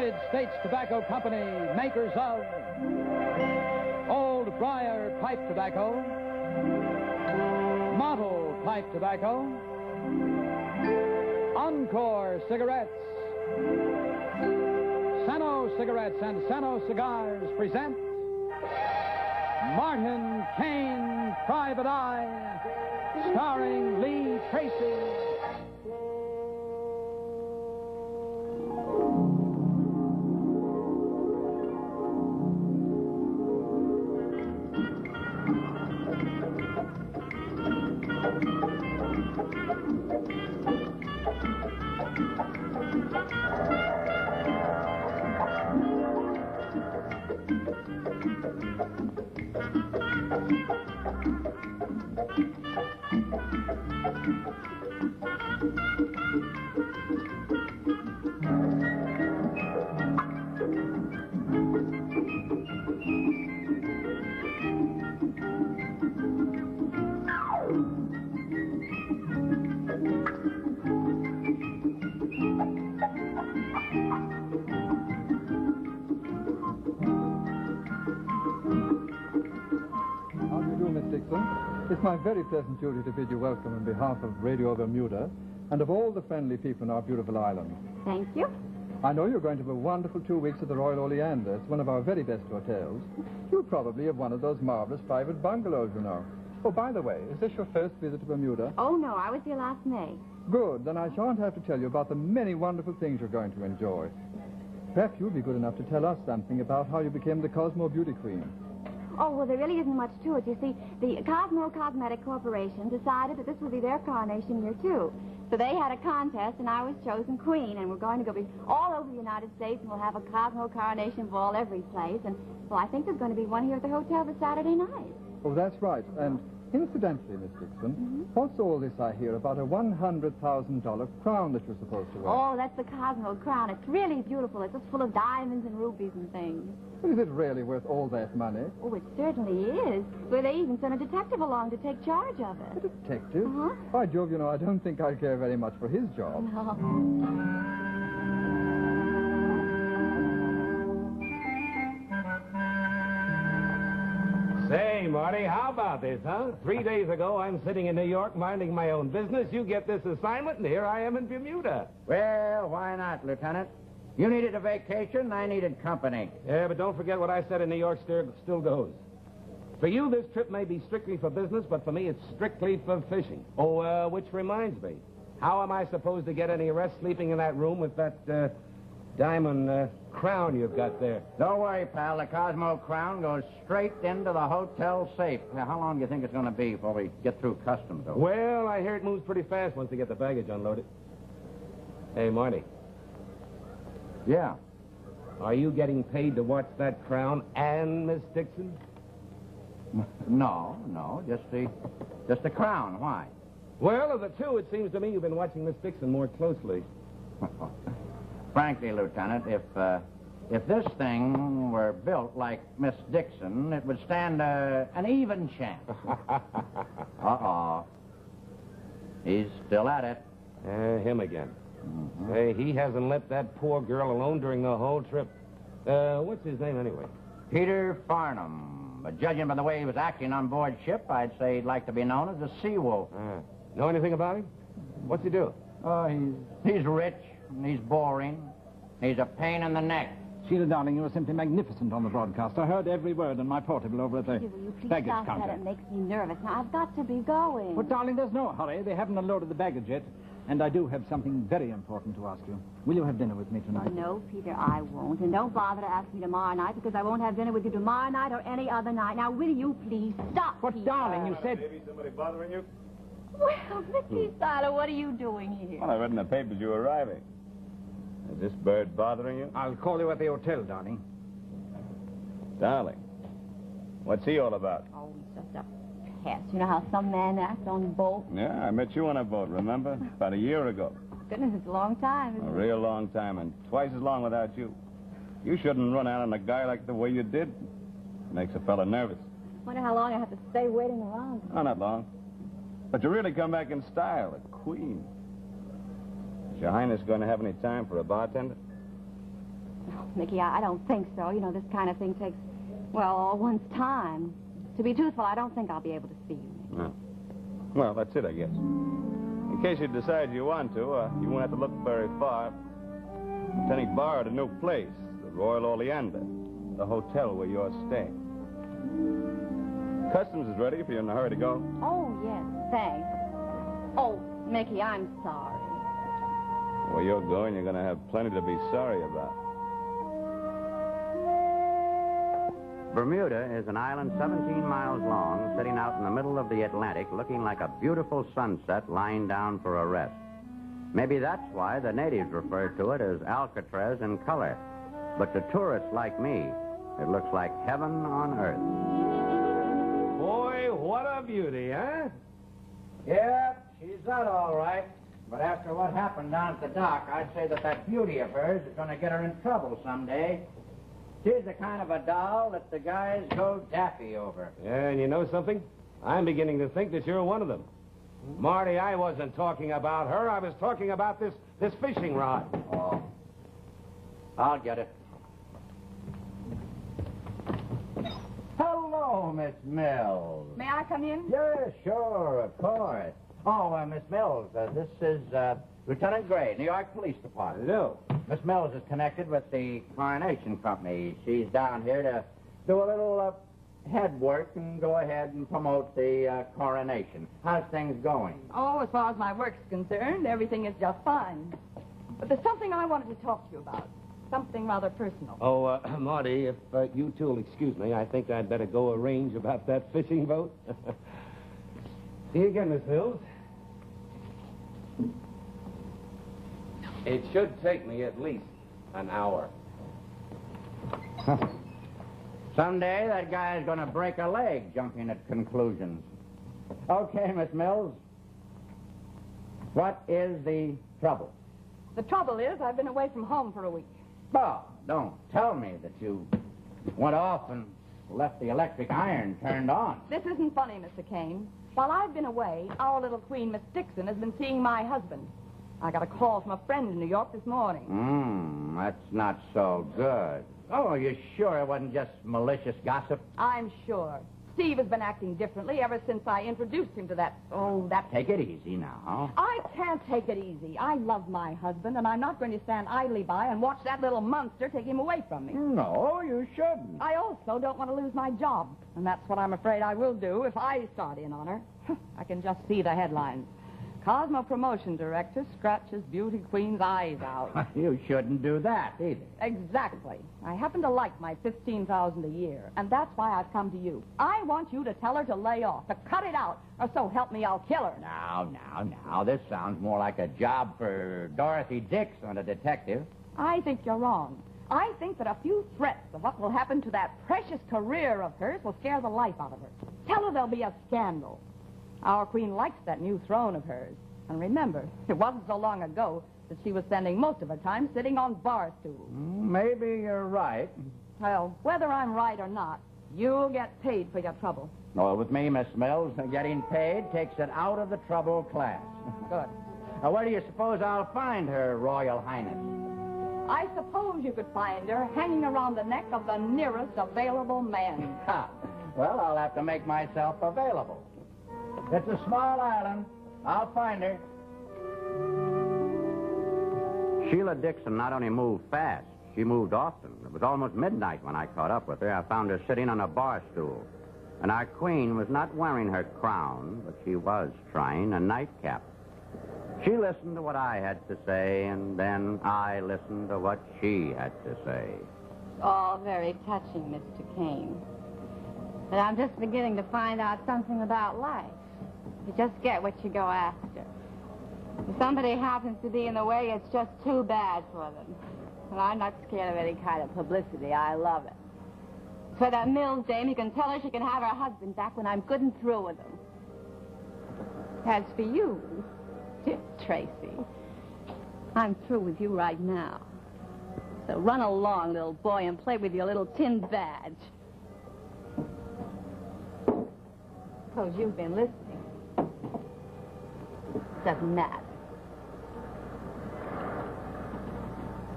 United States Tobacco Company, makers of Old Briar Pipe Tobacco, Model Pipe Tobacco, Encore Cigarettes, Sano Cigarettes, and Sano Cigars present Martin Kane, Private Eye, starring Lee Tracy. It's my very pleasant duty to bid you welcome on behalf of Radio Bermuda and of all the friendly people in our beautiful island. Thank you. I know you're going to have a wonderful 2 weeks at the Royal Oleander. It's one of our very best hotels. You'll probably have one of those marvelous private bungalows, you know. Oh, by the way, is this your first visit to Bermuda? Oh, no, I was here last May. Good, then I shan't have to tell you about the many wonderful things you're going to enjoy. Perhaps you'll be good enough to tell us something about how you became the Cosmo Beauty Queen. Oh, well, there really isn't much to it. You see, the Cosmo Cosmetic Corporation decided that this would be their coronation year, too. So they had a contest, and I was chosen queen, and we're going to go all over the United States, and we'll have a Cosmo coronation ball every place. And, well, I think there's going to be one here at the hotel this Saturday night. Oh, that's right. And incidentally, Miss Dixon, what's all this I hear about a $100,000 crown that you're supposed to wear? Oh, that's the Cosmo crown. It's really beautiful. It's just full of diamonds and rubies and things. Well, is it really worth all that money? Oh, it certainly is. Well, they even sent a detective along to take charge of it. A detective? Uh-huh. By Jove, you know, I don't think I care very much for his job. No. Say, Marty, how about this, huh? 3 days ago, I'm sitting in New York minding my own business. You get this assignment, and here I am in Bermuda. Well, why not, Lieutenant? You needed a vacation, I needed company. Yeah, but don't forget what I said in New York still goes. For you, this trip may be strictly for business, but for me, it's strictly for fishing. Oh, which reminds me, how am I supposed to get any rest sleeping in that room with that diamond crown you've got there? Don't worry, pal. The Cosmo crown goes straight into the hotel safe. Now, how long do you think it's going to be before we get through customs, though? Well, I hear it moves pretty fast once they get the baggage unloaded. Hey, Marty. Yeah. Are you getting paid to watch that crown and Miss Dixon? No, just the crown. Why? Well, of the two, it seems to me you've been watching Miss Dixon more closely. Frankly, Lieutenant, if this thing were built like Miss Dixon, it would stand an even chance. Uh-oh. He's still at it. Him again. Hey, he hasn't let that poor girl alone during the whole trip. What's his name, anyway? Peter Farnham. But judging by the way he was acting on board ship, I'd say he'd like to be known as a sea wolf. Know anything about him? What's he do? He's rich, and he's boring. He's a pain in the neck. Sheila, darling, you were simply magnificent on the broadcast. I heard every word on my portable over at the Will you please baggage stop counter. that? It makes me nervous. Now, I've got to be going. But, darling, there's no hurry. They haven't unloaded the baggage yet. And I do have something very important to ask you. Will you have dinner with me tonight? No, Peter, I won't. And don't bother to ask me tomorrow night, because I won't have dinner with you tomorrow night or any other night. Now, will you please stop, But, Peter? darling, you said... Maybe somebody bothering you? Well, Mickey Silo, what are you doing here? Well, I read in the papers you were arriving. Is this bird bothering you? I'll call you at the hotel, darling. Darling, what's he all about? Oh, he's just a pest. You know how some men act on boats? Yeah, I met you on a boat, remember? About a year ago. Goodness, it's a long time, isn't A it? real long time, and twice as long without you. You shouldn't run out on a guy like the way you did. Makes a fella nervous. Wonder how long I have to stay waiting around. Oh, not long. But you really come back in style, a queen. Is Your Highness going to have any time for a bartender? Mickey, I don't think so. You know, this kind of thing takes, well, all one's time. To be truthful, I don't think I'll be able to see you. No. Well, that's it, I guess. In case you decide you want to, you won't have to look very far. Lieutenant borrowed a new place, the Royal Oleander, the hotel where you're staying. Customs is ready if you're in a hurry to go. Oh, yes, thanks. Oh, Mickey, I'm sorry. Where you're going, you're going to have plenty to be sorry about. Bermuda is an island 17 miles long, sitting out in the middle of the Atlantic, looking like a beautiful sunset lying down for a rest. Maybe that's why the natives refer to it as Alcatraz in color. But to tourists like me, it looks like heaven on earth. Boy, what a beauty, huh? Yeah, she's that all right. But after what happened down at the dock, I'd say that beauty of hers is going to get her in trouble someday. She's the kind of a doll that the guys go daffy over. Yeah, and you know something? I'm beginning to think that you're one of them. Marty, I wasn't talking about her. I was talking about this fishing rod. Oh. I'll get it. Hello, Miss Mills. May I come in? Yeah, sure, of course. Oh, Miss Mills, this is Lieutenant Gray, New York Police Department. Hello. Miss Mills is connected with the Coronation Company. She's down here to do a little head work and go ahead and promote the coronation. How's things going? Oh, as far as my work's concerned, everything is just fine. But there's something I wanted to talk to you about. Something rather personal. Oh, Marty, if you two will excuse me, I think I'd better go arrange about that fishing boat. See you again, Miss Mills. It should take me at least an hour. Someday that guy's going to break a leg jumping at conclusions. Okay, Miss Mills. What is the trouble? The trouble is, I've been away from home for a week. Oh, don't tell me that you went off and left the electric iron turned on. This isn't funny, Mr. Kane. While I've been away, our little queen, Miss Dixon, has been seeing my husband. I got a call from a friend in New York this morning. That's not so good. Oh, you sure it wasn't just malicious gossip? I'm sure. Steve has been acting differently ever since I introduced him to that... Take it easy now. I can't take it easy. I love my husband, and I'm not going to stand idly by and watch that little monster take him away from me. No, you shouldn't. I also don't want to lose my job, and that's what I'm afraid I will do if I start in on her. I can just see the headlines. Cosmo Promotion Director scratches beauty queen's eyes out. You shouldn't do that either. Exactly. I happen to like my $15,000 a year, and that's why I've come to you. I want you to tell her to lay off, to cut it out, or so help me, I'll kill her. Now, this sounds more like a job for Dorothy Dix than a detective. I think you're wrong. I think that a few threats of what will happen to that precious career of hers will scare the life out of her. Tell her there'll be a scandal. Our queen likes that new throne of hers. And remember, it wasn't so long ago that she was spending most of her time sitting on bar stools. Maybe you're right. Well, whether I'm right or not, you'll get paid for your trouble. Well, with me, Miss Mills, getting paid takes it out of the trouble class. Good. Now, where do you suppose I'll find her Royal Highness? I suppose you could find her hanging around the neck of the nearest available man. Well, I'll have to make myself available. It's a small island. I'll find her. Sheila Dixon not only moved fast, she moved often. It was almost midnight when I caught up with her. I found her sitting on a bar stool. And our queen was not wearing her crown, but she was trying a nightcap. She listened to what I had to say, and then I listened to what she had to say. All very touching, Mr. Kane. But I'm just beginning to find out something about life. You just get what you go after. If somebody happens to be in the way, it's just too bad for them. And I'm not scared of any kind of publicity. I love it. For that Mills dame, you can tell her she can have her husband back when I'm good and through with him. As for you, dear Tracy, I'm through with you right now. So run along, little boy, and play with your little tin badge. Suppose you've been listening. Doesn't matter.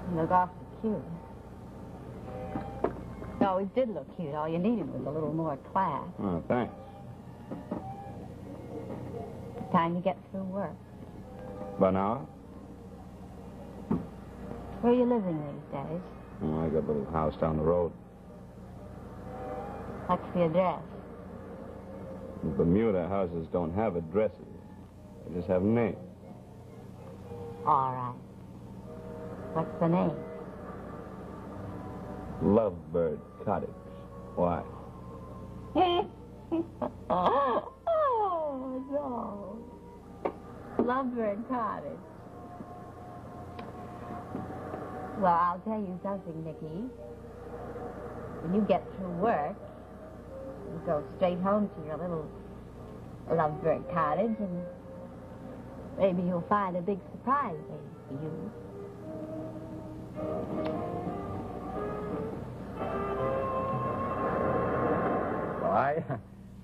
You look awfully cute. You always did look cute. All you needed was a little more class. Oh, thanks. Time you get through work. About an hour? Where are you living these days? Oh, I got a little house down the road. What's the address? The Bermuda houses don't have addresses. They just have names. All right. What's the name? Lovebird Cottage. Why? Oh, no. Lovebird Cottage. Well, I'll tell you something, Nicky. When you get through work, you go straight home to your little Lovebird Cottage, and maybe you'll find a big surprise waiting for you. Well,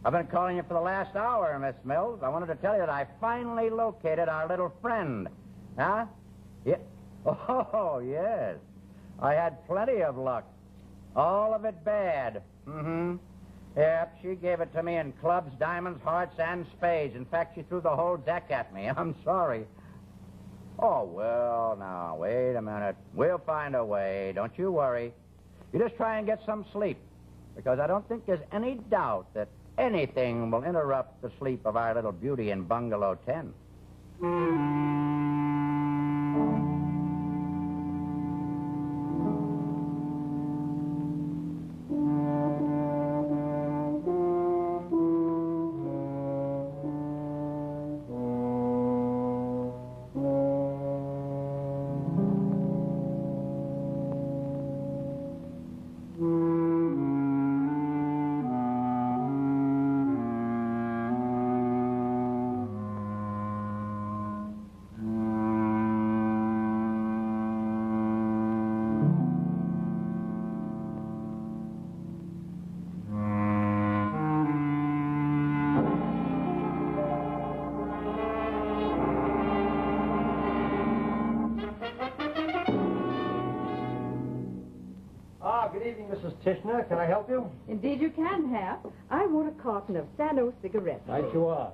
I've been calling you for the last hour, Miss Mills. I wanted to tell you that I finally located our little friend. Huh? Yeah. Oh, yes. I had plenty of luck. All of it bad. Mm-hmm. Yep, she gave it to me in clubs, diamonds, hearts, and spades. In fact, she threw the whole deck at me. I'm sorry. Oh, well, now, wait a minute. We'll find a way. Don't you worry. You just try and get some sleep, because I don't think there's any doubt that anything will interrupt the sleep of our little beauty in Bungalow 10. Good evening, Mrs. Tishner. Can I help you? Indeed you can, Hap. I want a carton of Sano cigarettes. Right you are.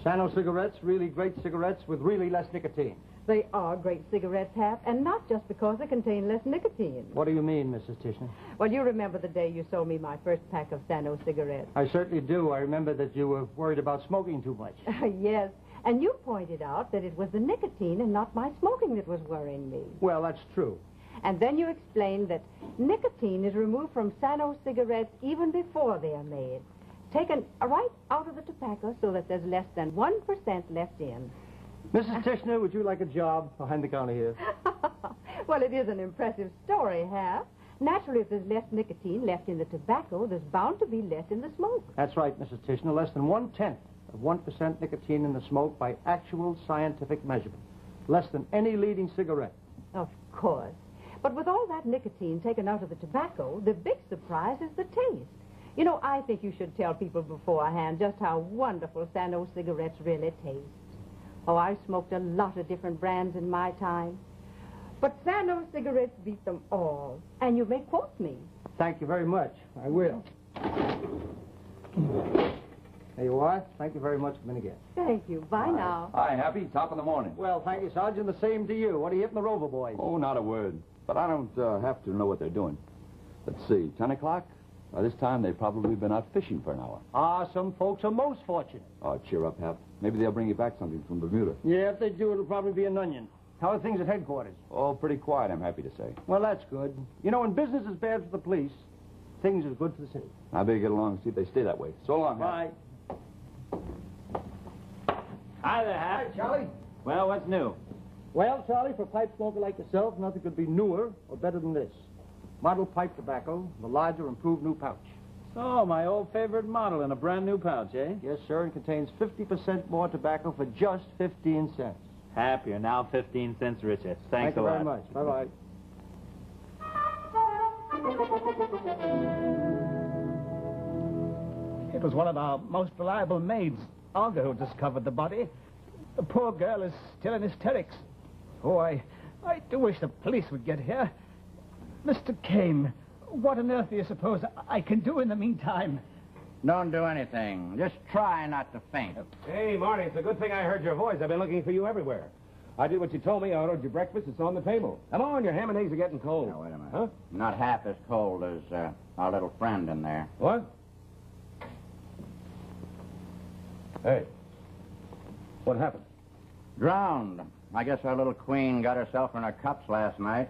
Sano cigarettes, really great cigarettes with really less nicotine. They are great cigarettes, Hap, and not just because they contain less nicotine. What do you mean, Mrs. Tishner? Well, you remember the day you sold me my first pack of Sano cigarettes. I certainly do. I remember that you were worried about smoking too much. Yes, and you pointed out that it was the nicotine and not my smoking that was worrying me. Well, that's true. And then you explained that nicotine is removed from Sano cigarettes even before they are made, taken right out of the tobacco so that there's less than 1% left in. Mrs. Tishner, would you like a job behind the counter here? Well, it is an impressive story, Hap. Naturally, if there's less nicotine left in the tobacco, there's bound to be less in the smoke. That's right, Mrs. Tishner. Less than 1/10 of 1% nicotine in the smoke by actual scientific measurement. Less than any leading cigarette. Of course. But with all that nicotine taken out of the tobacco, the big surprise is the taste. You know, I think you should tell people beforehand just how wonderful Sano cigarettes really taste. Oh, I've smoked a lot of different brands in my time. But Sano cigarettes beat them all. And you may quote me. Thank you very much. I will. There you are. Thank you very much for coming again. Thank you. Bye now. Hi, Happy. Top of the morning. Well, thank you, Sergeant. The same to you. What are you hitting the Rover boys? Oh, not a word. But I don't have to know what they're doing. Let's see, 10 o'clock? By this time, they've probably been out fishing for an hour. Ah, some folks are most fortunate. Oh, cheer up, Hap. Maybe they'll bring you back something from Bermuda. Yeah, if they do, it'll probably be an onion. How are things at headquarters? Oh, pretty quiet, I'm happy to say. Well, that's good. You know, when business is bad for the police, things are good for the city. I better get along and see if they stay that way. So long, Hap. Bye. Hi there, Hap. Hi, Charlie. Well, what's new? Well, Charlie, for a pipe smoker like yourself, nothing could be newer or better than this. Model pipe tobacco, the larger, improved new pouch. Oh, my old favorite model in a brand new pouch, eh? Yes, sir, and contains 50% more tobacco for just 15 cents. Hap, you're now 15 cents richer. Thanks Thank you a lot. very much. Bye-bye. It was one of our most reliable maids, Olga, who discovered the body. The poor girl is still in hysterics. Oh, I do wish the police would get here. Mr. Kane, What on earth do you suppose I can do in the meantime? Don't do anything. Just try not to faint. Hey, Marty, it's a good thing I heard your voice. I've been looking for you everywhere. I did what you told me. I ordered your breakfast. It's on the table. Come on, your ham and eggs are getting cold. Now, wait a minute. Huh? Not half as cold as our little friend in there. What? Hey. What happened? Drowned. I guess our little queen got herself in her cups last night.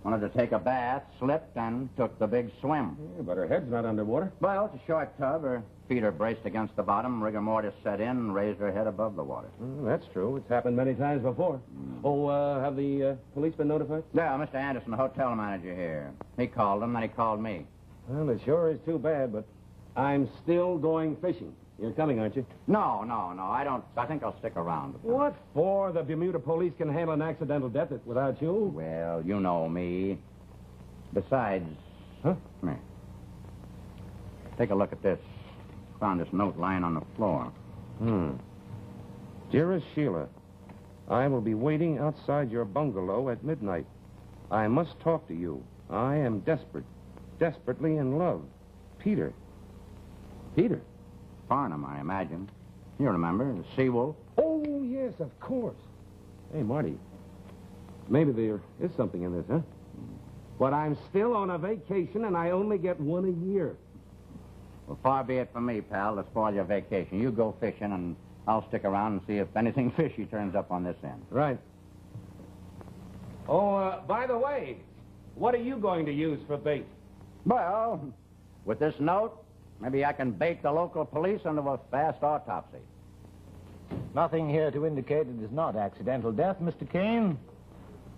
Wanted to take a bath, slipped, and took the big swim. Yeah, but her head's not underwater. Well, it's a short tub. Her feet are braced against the bottom. Rigor mortis set in and raised her head above the water. That's true. It's happened many times before. Oh, have the police been notified? Yeah, Mr. Anderson, the hotel manager here. He called them, then he called me. Well, it sure is too bad, but I'm still going fishing. You're coming, aren't you? No, I don't. I think I'll stick around. What for? The Bermuda police can handle an accidental death without you? Well, you know me. Besides... Huh? Come here. Take a look at this. Found this note lying on the floor. Dearest Sheila, I will be waiting outside your bungalow at midnight. I must talk to you. I am desperate. Desperately in love. Peter. Peter? Farnham, I imagine. You remember, the Seawolf? Oh, yes, of course. Hey, Marty, maybe there is something in this, huh? But I'm still on a vacation, and I only get one a year. Well, far be it from me, pal, to spoil your vacation. You go fishing, and I'll stick around and see if anything fishy turns up on this end. Right. Oh, by the way, what are you going to use for bait? Well, with this note, maybe I can bait the local police into a fast autopsy. Nothing here to indicate it is not accidental death, Mr. Kane.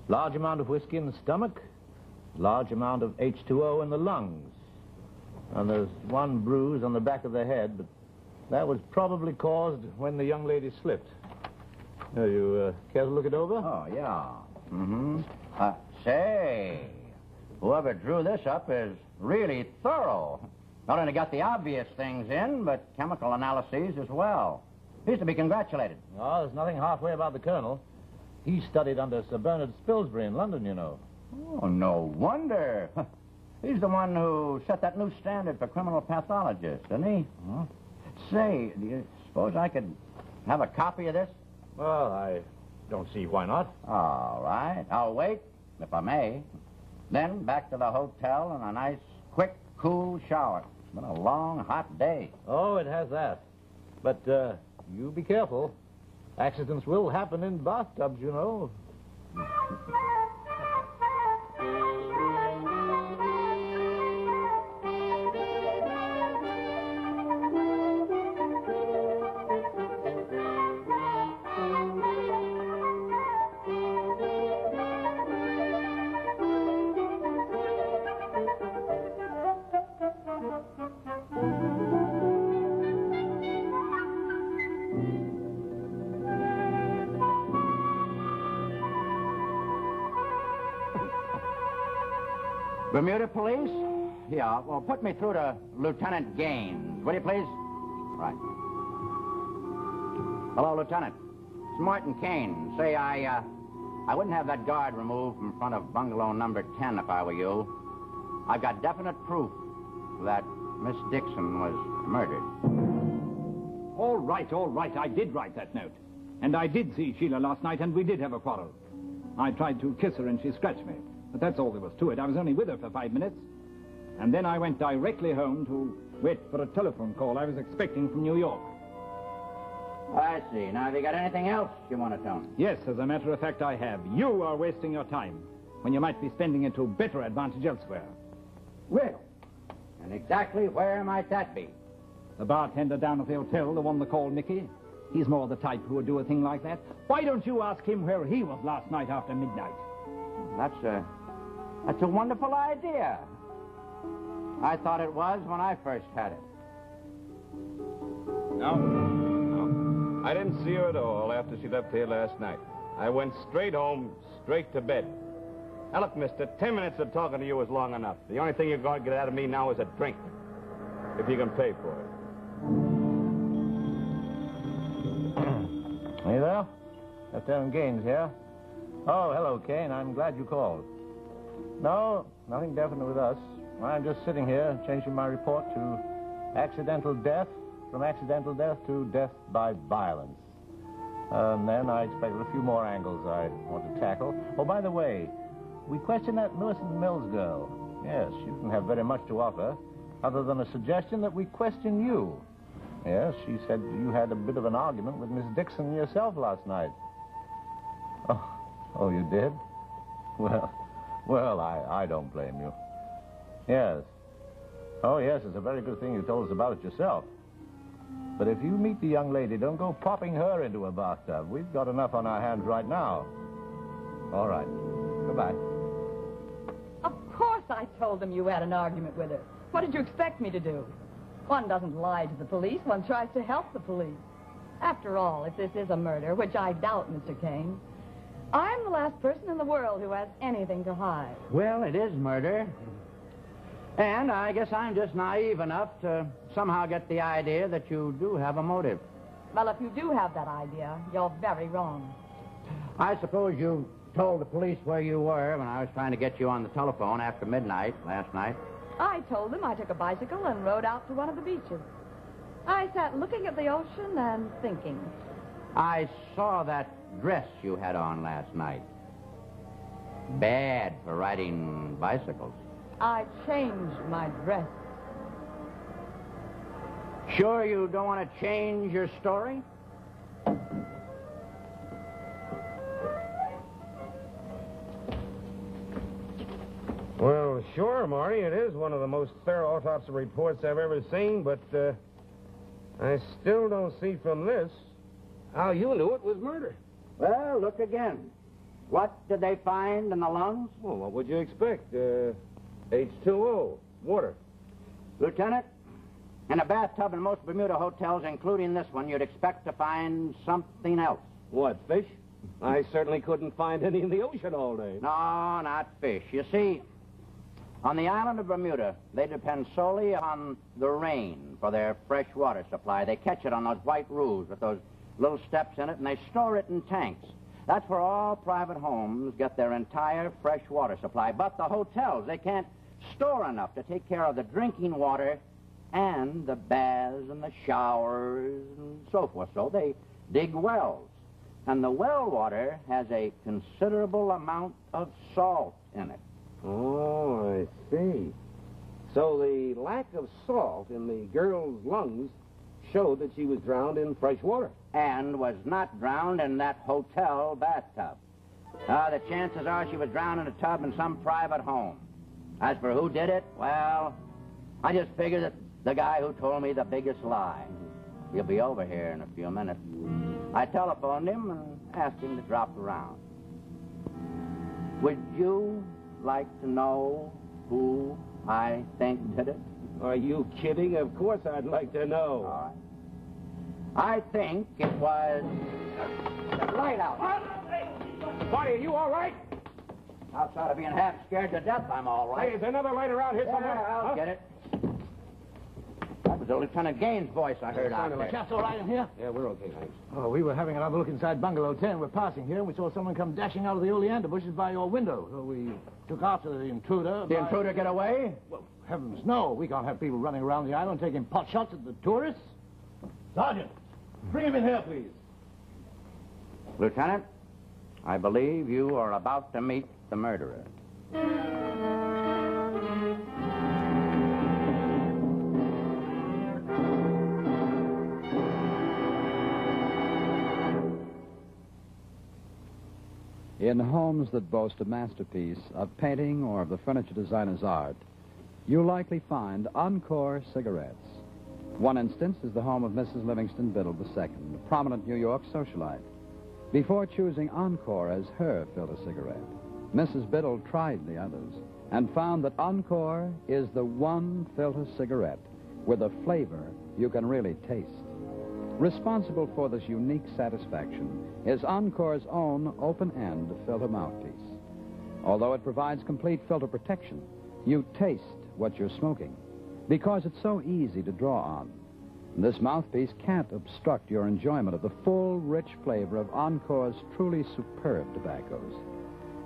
Large amount of whiskey in the stomach, large amount of H2O in the lungs. And there's one bruise on the back of the head, but that was probably caused when the young lady slipped. You care to look it over? Oh, yeah. Say, whoever drew this up is really thorough. Not only got the obvious things in, but chemical analyses as well. He's to be congratulated. Oh, there's nothing halfway about the colonel. He studied under Sir Bernard Spilsbury in London, you know. Oh, no wonder. He's the one who set that new standard for criminal pathologists, isn't he? Huh? Say, do you suppose I could have a copy of this? Well, I don't see why not. All right. I'll wait, if I may. Then back to the hotel and a nice, quick, cool shower. It's been a long, hot day. Oh, it has that. But, you be careful. Accidents will happen in bathtubs, you know. Bermuda police? Yeah, well, put me through to Lieutenant Gaines. Will you, please? Right. Hello, Lieutenant. It's Martin Kane. Say, I wouldn't have that guard removed from front of bungalow number 10 if I were you. I've got definite proof that Miss Dixon was murdered. All right. I did write that note. And I did see Sheila last night, and we did have a quarrel. I tried to kiss her, and she scratched me. But that's all there was to it. I was only with her for 5 minutes. And then I went directly home to wait for a telephone call I was expecting from New York. I see. Now, have you got anything else you want to tell me? Yes, as a matter of fact, I have. You are wasting your time when you might be spending it to better advantage elsewhere. Well, and exactly where might that be? The bartender down at the hotel, the one they call Nicky. He's more the type who would do a thing like that. Why don't you ask him where he was last night after midnight? That's a wonderful idea. I thought it was when I first had it. No. I didn't see her at all after she left here last night. I went straight home, straight to bed. Now, look, mister, 10 minutes of talking to you is long enough. The only thing you're going to get out of me now is a drink. If you can pay for it. Hey there. Lieutenant Gaines here. Oh, hello, Kane. I'm glad you called. No, nothing definite with us. I'm just sitting here changing my report to accidental death, from accidental death to death by violence. And then I expected a few more angles I want to tackle. Oh, by the way, we questioned that Lewis and Mills girl. Yes, she didn't have very much to offer, other than a suggestion that we question you. Yes, she said you had a bit of an argument with Miss Dixon yourself last night. Oh, you did? Well, I don't blame you. Yes. Oh, yes, it's a very good thing you told us about it yourself. But if you meet the young lady, don't go popping her into a bathtub. We've got enough on our hands right now. All right. Goodbye. Of course I told them you had an argument with her. What did you expect me to do? One doesn't lie to the police. One tries to help the police. After all, if this is a murder, which I doubt, Mr. Kane, I'm the last person in the world who has anything to hide. Well, it is murder. And I guess I'm just naive enough to somehow get the idea that you do have a motive. Well, if you do have that idea, you're very wrong. I suppose you told the police where you were when I was trying to get you on the telephone after midnight last night. I told them I took a bicycle and rode out to one of the beaches. I sat looking at the ocean and thinking. I saw that dress you had on last night. Bad for riding bicycles. I changed my dress. Sure you don't want to change your story? Well, sure, Marty, it is one of the most thorough autopsy reports I've ever seen, but I still don't see from this how you knew it was murder. Well, look again. What did they find in the lungs? Well, what would you expect? H2O, water. Lieutenant, in a bathtub in most Bermuda hotels, including this one, you'd expect to find something else. What, fish? I certainly couldn't find any in the ocean all day. No, not fish. You see, on the island of Bermuda, they depend solely on the rain for their fresh water supply. They catch it on those white roofs with those little steps in it, and they store it in tanks. That's where all private homes get their entire fresh water supply. But the hotels, they can't store enough to take care of the drinking water and the baths and the showers and so forth. So they dig wells. And the well water has a considerable amount of salt in it. Oh, I see. So the lack of salt in the girl's lungs showed that she was drowned in fresh water. And was not drowned in that hotel bathtub. The chances are she was drowned in a tub in some private home. As for who did it, well, I just figured that the guy who told me the biggest lie. He'll be over here in a few minutes. I telephoned him and asked him to drop around. Would you like to know who I think did it? Are you kidding? Of course I'd like to know. All right. I think it was... Light out. Marty, are you all right? Outside of being half scared to death, I'm all right. Hey, is there another light around here somewhere? Yeah, I'll get it. That was Lieutenant Gaines' voice I heard out there. Chaps all right in here? Yeah, we're okay, thanks. Oh, we were having another look inside Bungalow 10. We're passing here, and we saw someone come dashing out of the oleander bushes by your window. So we took after the intruder. The intruder get away? Well, heavens, no. We can't have people running around the island taking pot shots at the tourists. Sergeant, bring him in here, please. Lieutenant, I believe you are about to meet the murderer. In homes that boast a masterpiece of painting or of the furniture designer's art, you'll likely find Encore cigarettes. One instance is the home of Mrs. Livingston Biddle II, a prominent New York socialite. Before choosing Encore as her filter cigarette, Mrs. Biddle tried the others and found that Encore is the one filter cigarette with a flavor you can really taste. Responsible for this unique satisfaction is Encore's own open-end filter mouthpiece. Although it provides complete filter protection, you taste what you're smoking because it's so easy to draw on. This mouthpiece can't obstruct your enjoyment of the full, rich flavor of Encore's truly superb tobaccos.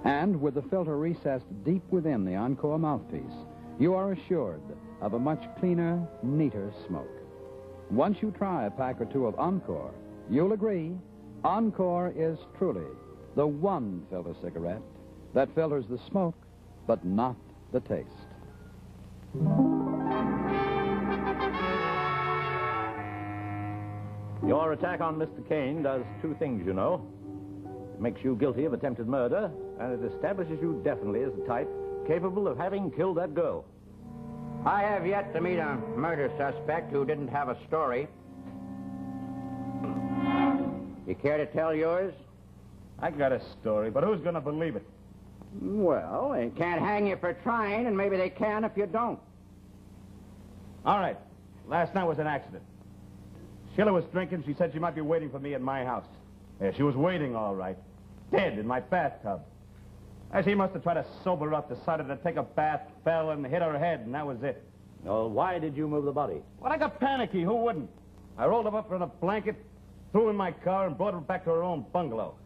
And with the filter recessed deep within the Encore mouthpiece, you are assured of a much cleaner, neater smoke. Once you try a pack or two of Encore, you'll agree Encore is truly the one filter cigarette that filters the smoke, but not the taste. Your attack on Mr. Kane does two things, you know. It makes you guilty of attempted murder, and it establishes you definitely as the type capable of having killed that girl. I have yet to meet a murder suspect who didn't have a story. You care to tell yours? I got a story, but who's going to believe it? Well, they can't hang you for trying, and maybe they can if you don't. All right. Last night was an accident. Sheila was drinking. She said she might be waiting for me at my house. Yeah, she was waiting, all right. Dead in my bathtub. She must have tried to sober her up, decided to take a bath, fell, and hit her head, and that was it. Well, why did you move the body? Well, I got panicky. Who wouldn't? I rolled her up in a blanket, threw her in my car, and brought her back to her own bungalow.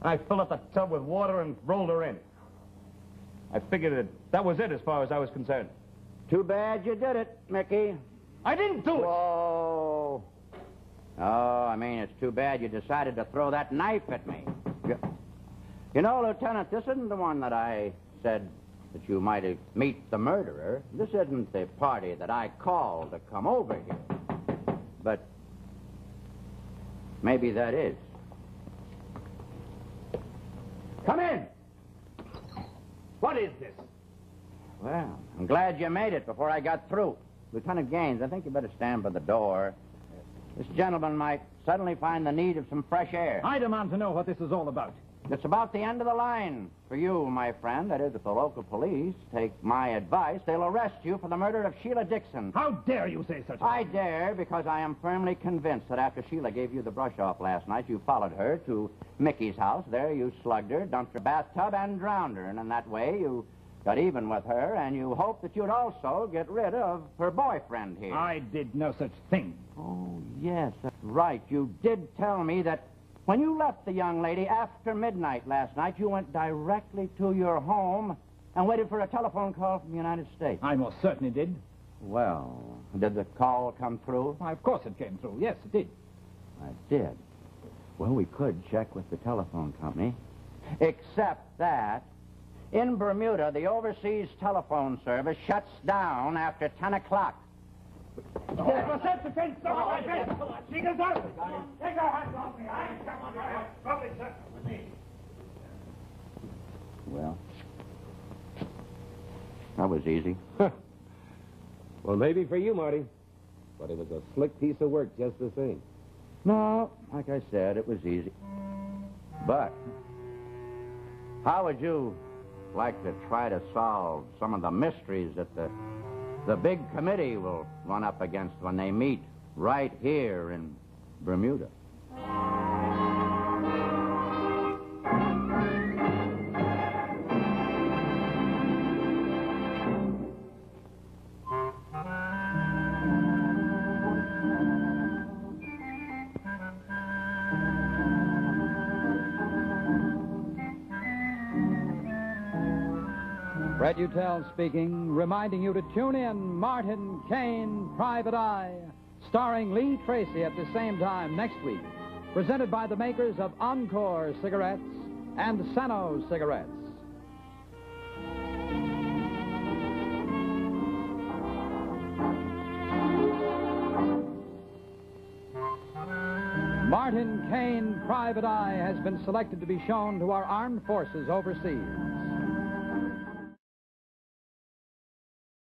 I filled up the tub with water and rolled her in. I figured that was it as far as I was concerned. Too bad you did it, Mickey. I didn't do it. Whoa. Oh, I mean, it's too bad you decided to throw that knife at me. You know, Lieutenant, this isn't the one that I said that you might meet the murderer. This isn't the party that I called to come over here. But maybe that is. Come in. What is this? Well, I'm glad you made it before I got through. Lieutenant Gaines, I think you better stand by the door. This gentleman might suddenly find the need of some fresh air. I demand to know what this is all about. It's about the end of the line for you, my friend. That is, if the local police take my advice, they'll arrest you for the murder of Sheila Dixon. How dare you say such a thing? I dare because I am firmly convinced that after Sheila gave you the brush off last night, you followed her to Mickey's house. There you slugged her, dumped her bathtub, and drowned her. And in that way, you got even with her, and you hoped that you'd also get rid of her boyfriend here. I did no such thing. Oh, yes, that's right. You did tell me that when you left the young lady after midnight last night, you went directly to your home and waited for a telephone call from the United States. I most certainly did. Well, did the call come through? Why, of course it came through. Yes, it did. It did. Well, we could check with the telephone company. Except that in Bermuda, the overseas telephone service shuts down after 10 o'clock. Well, that was easy. Well, maybe for you, Marty. But it was a slick piece of work just the same. No, like I said, it was easy. But how would you like to try to solve some of the mysteries that the big committee will run up against when they meet right here in Bermuda? Fred Utel speaking, reminding you to tune in Martin Kane, Private Eye, starring Lee Tracy at the same time next week. Presented by the makers of Encore cigarettes and Sano cigarettes. Martin Kane, Private Eye has been selected to be shown to our armed forces overseas.